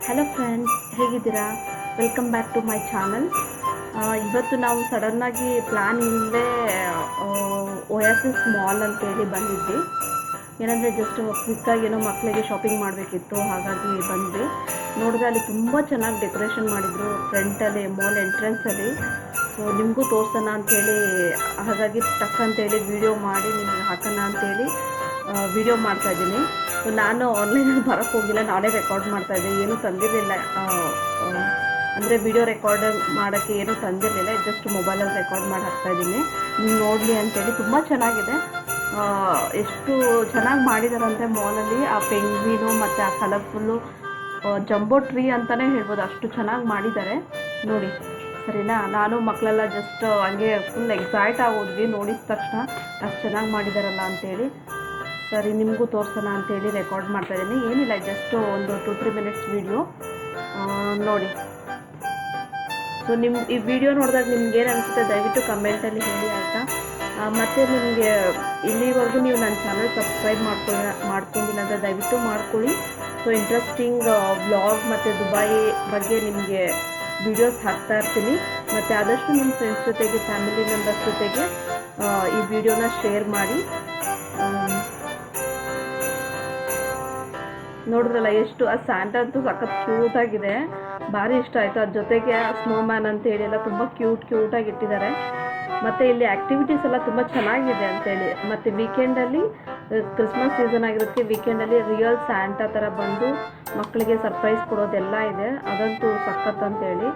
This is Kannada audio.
ಹಲೋ ಫ್ರೆಂಡ್ಸ್, ಹೇಗಿದ್ದೀರಾ? Welcome back to my channel. ಇವತ್ತು ನಾವು ಸಡನ್ನಾಗಿ ಪ್ಲ್ಯಾನ್ ಇಲ್ಲದೆ ಒಯಾಸಿಸ್ ಮಾಲ್ ಅಂತೇಳಿ ಬಂದಿದ್ವಿ. ಏನಂದರೆ ಜಸ್ಟ್ ಕ್ವಿಕ್ಕಾಗಿ ಏನೋ ಮಕ್ಕಳಿಗೆ ಶಾಪಿಂಗ್ ಮಾಡಬೇಕಿತ್ತು, ಹಾಗಾಗಿ ಬಂದ್ವಿ. ನೋಡಿದ್ರೆ ಅಲ್ಲಿ ತುಂಬ ಚೆನ್ನಾಗಿ ಡೆಕೋರೇಷನ್ ಮಾಡಿದರು ಫ್ರಂಟಲ್ಲಿ, ಮಾಲ್ ಎಂಟ್ರೆನ್ಸಲ್ಲಿ. ಸೊ ನಿಮಗೂ ತೋರಿಸೋಣ ಅಂಥೇಳಿ, ಹಾಗಾಗಿ ಟಕ್ ಅಂತೇಳಿ ವಿಡಿಯೋ ಮಾಡಿ ನಿಮಗೆ ಹಾಕೋಣ ಅಂಥೇಳಿ ವಿಡಿಯೋ ಮಾಡ್ತಾಯಿದ್ದೀನಿ. ನಾನು ಆನ್ಲೈನಲ್ಲಿ ಬರೋಕ್ಕೆ ಹೋಗಿಲ್ಲ, ನಾನೇ ರೆಕಾರ್ಡ್ ಮಾಡ್ತಾಯಿದ್ದೆ. ಏನೂ ತಂದಿರಲಿಲ್ಲ, ಅಂದರೆ ವಿಡಿಯೋ ರೆಕಾರ್ಡ್ ಮಾಡೋಕ್ಕೆ ಏನೂ ತಂದಿರಲಿಲ್ಲ, ಜಸ್ಟ್ ಮೊಬೈಲಲ್ಲಿ ರೆಕಾರ್ಡ್ ಮಾಡಿ ಹಾಕ್ತಾಯಿದ್ದೀನಿ. ನೀವು ನೋಡಲಿ ಅಂತೇಳಿ. ತುಂಬ ಚೆನ್ನಾಗಿದೆ. ಎಷ್ಟು ಚೆನ್ನಾಗಿ ಮಾಡಿದ್ದಾರೆ ಅಂದರೆ ಮಾಲಲ್ಲಿ ಆ ಪೆಂಗ್ವಿನು ಮತ್ತು ಆ ಕಲರ್ಫುಲ್ಲು ಜಂಬೋ ಟ್ರೀ ಅಂತಲೇ ಹೇಳ್ಬೋದು, ಅಷ್ಟು ಚೆನ್ನಾಗಿ ಮಾಡಿದ್ದಾರೆ. ನೋಡಿ ಸರಿನಾ? ನಾನು ಮಕ್ಕಳೆಲ್ಲ ಜಸ್ಟ್ ಹಂಗೆ ಫುಲ್ ಎಕ್ಸೈಟ್ ಆಗೋದ್ವಿ ನೋಡಿದ ತಕ್ಷಣ, ಅಷ್ಟು ಚೆನ್ನಾಗಿ ಮಾಡಿದಾರಲ್ಲ ಅಂಥೇಳಿ. ಸರಿ, ನಿಮಗೂ ತೋರಿಸೋಣ ಅಂಥೇಳಿ ರೆಕಾರ್ಡ್ ಮಾಡ್ತಾಯಿದ್ದೀನಿ. ಏನಿಲ್ಲ, ಜಸ್ಟ್ ಒಂದು 2-3 ಮಿನಿಟ್ಸ್ ವಿಡಿಯೋ ನೋಡಿ. ಸೊ ಈ ವಿಡಿಯೋ ನೋಡಿದಾಗ ನಿಮ್ಗೆ ಏನು ಅನಿಸುತ್ತೆ ದಯವಿಟ್ಟು ಕಮೆಂಟಲ್ಲಿ ಹೇಳಿ, ಆಯಿತಾ? ಮತ್ತು ನಿಮಗೆ ಇಲ್ಲಿವರೆಗೂ ನೀವು ನನ್ನ ಚಾನಲ್ ಸಬ್ಸ್ಕ್ರೈಬ್ ಮಾಡ್ಕೊಂಡಿಲ್ಲ ಅಂದರೆ ದಯವಿಟ್ಟು ಮಾಡ್ಕೊಳ್ಳಿ. ಸೊ ಇಂಟ್ರೆಸ್ಟಿಂಗ್ ವ್ಲಾಗ್ ಮತ್ತು ದುಬಾಯಿ ಬಗ್ಗೆ ನಿಮಗೆ ವಿಡಿಯೋಸ್ ಹಾಕ್ತಾ ಇರ್ತೀನಿ. ಮತ್ತು ಆದಷ್ಟು ನಿಮ್ಮ ಫ್ರೆಂಡ್ಸ್ ಜೊತೆಗೆ, ಫ್ಯಾಮಿಲಿ ಮೆಂಬರ್ಸ್ ಜೊತೆಗೆ ಈ ವಿಡಿಯೋನ ಶೇರ್ ಮಾಡಿ. ನೋಡಿದ್ರಲ್ಲ ಎಷ್ಟು ಆ ಸ್ಯಾಂಟಾ ಅಂತೂ ಸಖತ್ ಕ್ಯೂಟಾಗಿದೆ, ಭಾರಿ ಇಷ್ಟ ಆಯಿತು. ಅದ್ರ ಜೊತೆಗೆ ಸ್ನೋಮ್ಯಾನ್ ಅಂತೇಳಿ ಎಲ್ಲ ತುಂಬ ಕ್ಯೂಟಾಗಿ ಇಟ್ಟಿದ್ದಾರೆ. ಮತ್ತು ಇಲ್ಲಿ ಆ್ಯಕ್ಟಿವಿಟೀಸ್ ಎಲ್ಲ ತುಂಬ ಚೆನ್ನಾಗಿದೆ ಅಂತೇಳಿ. ಮತ್ತು ವೀಕೆಂಡಲ್ಲಿ ಕ್ರಿಸ್ಮಸ್ ಸೀಸನ್ ಆಗಿರೋದಕ್ಕೆ ವೀಕೆಂಡಲ್ಲಿ ರಿಯಲ್ ಸ್ಯಾಂಟಾ ಥರ ಬಂದು ಮಕ್ಕಳಿಗೆ ಸರ್ಪ್ರೈಸ್ ಕೊಡೋದೆಲ್ಲ ಇದೆ, ಅದಂತೂ ಸಖತ್ ಅಂತೇಳಿ.